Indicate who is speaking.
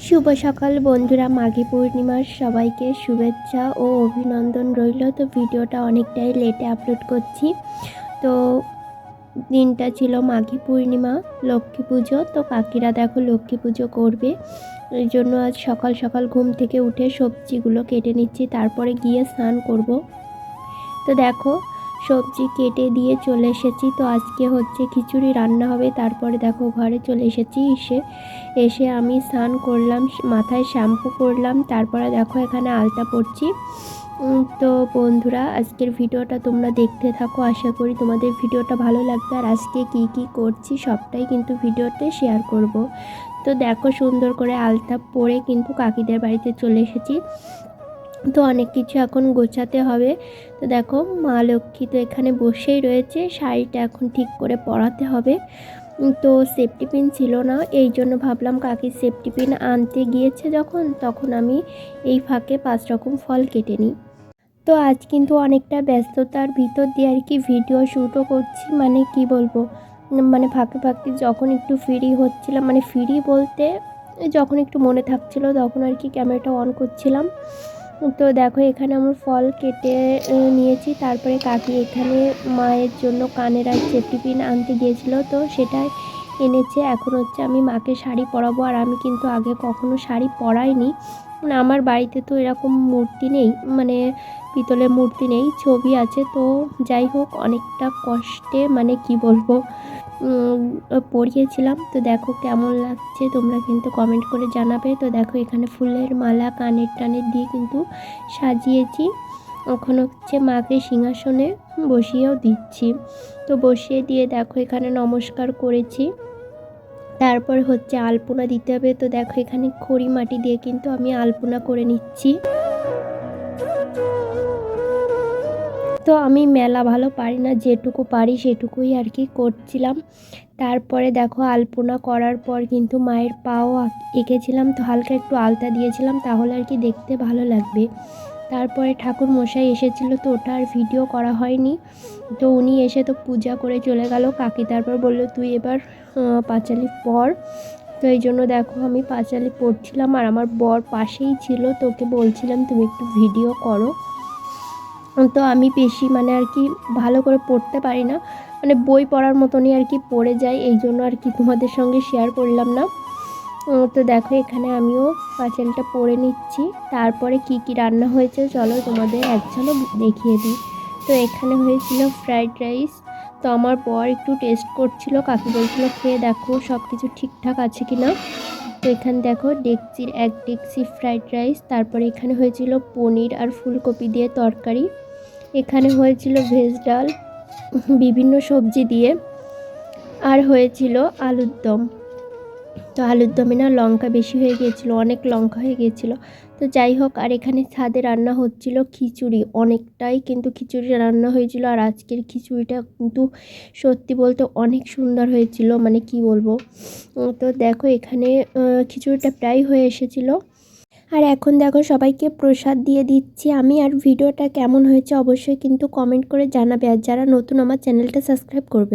Speaker 1: শুভ সকাল বন্ধুরা, মাঘী পূর্ণিমার সবাইকে শুভেচ্ছা ও অভিনন্দন রইল। তো ভিডিওটা অনেকটাই লেটে আপলোড করছি। তো দিনটা ছিল মাঘী পূর্ণিমা, লক্ষ্মী পুজো। তো কাকিরা দেখো লক্ষ্মী পুজো করবে, এই জন্য আজ সকাল সকাল ঘুম থেকে উঠে সবজিগুলো কেটে নিচ্ছি, তারপরে গিয়ে স্নান করব। তো দেখো সবজি কেটে দিয়ে চলে এসেছি। তো আজকে হচ্ছে খিচুড়ি রান্না হবে। তারপরে দেখো ঘরে চলে এসেছি। এসে আমি স্নান করলাম, মাথায় শ্যাম্পু করলাম, তারপরে দেখো এখানে আলতা পরছি। তো বন্ধুরা, আজকের ভিডিওটা তোমরা দেখতে থাকো, আশা করি তোমাদের ভিডিওটা ভালো লাগবে। আর আজকে কি কি করছি সবটাই কিন্তু ভিডিওতে শেয়ার করব। তো দেখো সুন্দর করে আলতা পরে কিন্তু কাকিদের বাড়িতে চলে এসেছি। তো অনেক কিছু এখন গোছাতে হবে। তো দেখো মা লক্ষ্মী তো এখানে বসেই রয়েছে, শাড়িটা এখন ঠিক করে পরাতে হবে। তো সেফটি পিন ছিল না, এই জন্য ভাবলাম কাকি সেফটি পিন আনতে গিয়েছে যখন, তখন আমি এই ফাঁকে 5 রকম ফল কেটে নিই। তো আজ কিন্তু অনেকটা ব্যস্ততার ভিতর দিয়ে আর কি ভিডিও শ্যুটও করছি, মানে কি বলবো, মানে ফাঁকে ফাঁকে যখন একটু ফ্রি হচ্ছিলাম, মানে ফ্রি বলতে যখন একটু মনে থাকছিল তখন আর কি ক্যামেরাটা অন করছিলাম। তো দেখো এখানে আমার ফল কেটে নিয়েছি। তারপরে কাকি এখানে মায়ের জন্য কানের আর সেফটি পিন আনতে গিয়েছিল, তো সেটাই এনেছে। এখন হচ্ছে আমি মাকে শাড়ি পরাবো। আর আমি কিন্তু আগে কখনো শাড়ি পরাইনি, মানে আমার বাড়িতে তো এরকম মূর্তি নেই, মানে পিতলের মূর্তি নেই, ছবি আছে। তো যাই হোক অনেকটা কষ্টে, মানে কি বলবো, পরিয়েছিলাম। তো দেখো কেমন লাগছে তোমরা কিন্তু কমেন্ট করে জানাবে। তো দেখো এখানে ফুলের মালা কানের টানের দিয়ে কিন্তু সাজিয়েছি। এখন হচ্ছে মাকে সিংহাসনে বসিয়েও দিচ্ছি। তো বসিয়ে দিয়ে দেখো এখানে নমস্কার করেছি, তারপর হচ্ছে আলপনা দিতে হবে। তো দেখো এখানে খড়ি মাটি দিয়ে কিন্তু আমি আলপনা করে নিচ্ছি। তো আমি মেলা ভালো পারি না, যেটুকু পারি সেটুকুই আর কি করছিলাম। তারপরে দেখো আলপনা করার পর কিন্তু মায়ের পাও এঁকেছিলাম, তো হালকা একটু আলতা দিয়েছিলাম, তাহলে আর কি দেখতে ভালো লাগবে। তারপরে ঠাকুর মশাই এসেছিলো, তো ওটা আর ভিডিও করা হয়নি। তো উনি এসে তো পূজা করে চলে গেল। কাকি তারপর বললো তুই এবার পাঁচালি পড়। তো এই জন্য দেখো আমি পাঁচালি পড়ছিলাম, আর আমার বর পাশেই ছিল, তো ওকে বলছিলাম তুমি একটু ভিডিও করো। তো আমি বেশি মানে আর কি ভালো করে পড়তে পারি না, মানে বই পড়ার মতনই আর কি পড়ে যাই, এই জন্য আর কি তোমাদের সঙ্গে শেয়ার করলাম না। তো দেখো এখানে আমিও পাঁচালিটা পড়ে নিচ্ছি। তারপরে কি কি রান্না হয়েছে চলো তোমাদের এক ঝলক দেখিয়ে দিই। তো এখানে হয়েছিল ফ্রাইড রাইস। তো আমার বর একটু টেস্ট করছিল, কাকি বলছিল খেয়ে দেখো সব কিছু ঠিকঠাক আছে কি না। তো এখানে দেখো ডেকচির 1 ডেকচি ফ্রাইড রাইস। তারপরে এখানে হয়েছিল পনির আর ফুলকপি দিয়ে তরকারি। এখানে হয়েছিল ভেজ ডাল বিভিন্ন সবজি দিয়ে। আর হয়েছিল আলুর দম। তো আলুর দমে না লঙ্কা বেশি হয়ে গিয়েছিলো, অনেক লঙ্কা হয়ে গিয়েছিলো। তো যাই হোক, আর এখানে ছাদে রান্না হচ্ছিল খিচুড়ি, অনেকটাই কিন্তু খিচুড়ি রান্না হয়েছিল। আর আজকের খিচুড়িটা কিন্তু সত্যি বলতে অনেক সুন্দর হয়েছিল, মানে কি বলবো। তো দেখো এখানে খিচুড়িটা প্রায় হয়ে এসেছিলো। আর এখন দেখো সবাইকে প্রসাদ দিয়ে দিচ্ছি আমি। আর ভিডিওটা কেমন হয়েছে অবশ্যই কিন্তু কমেন্ট করে জানাবে, আর যারা নতুন আমার চ্যানেলটা সাবস্ক্রাইব করবে।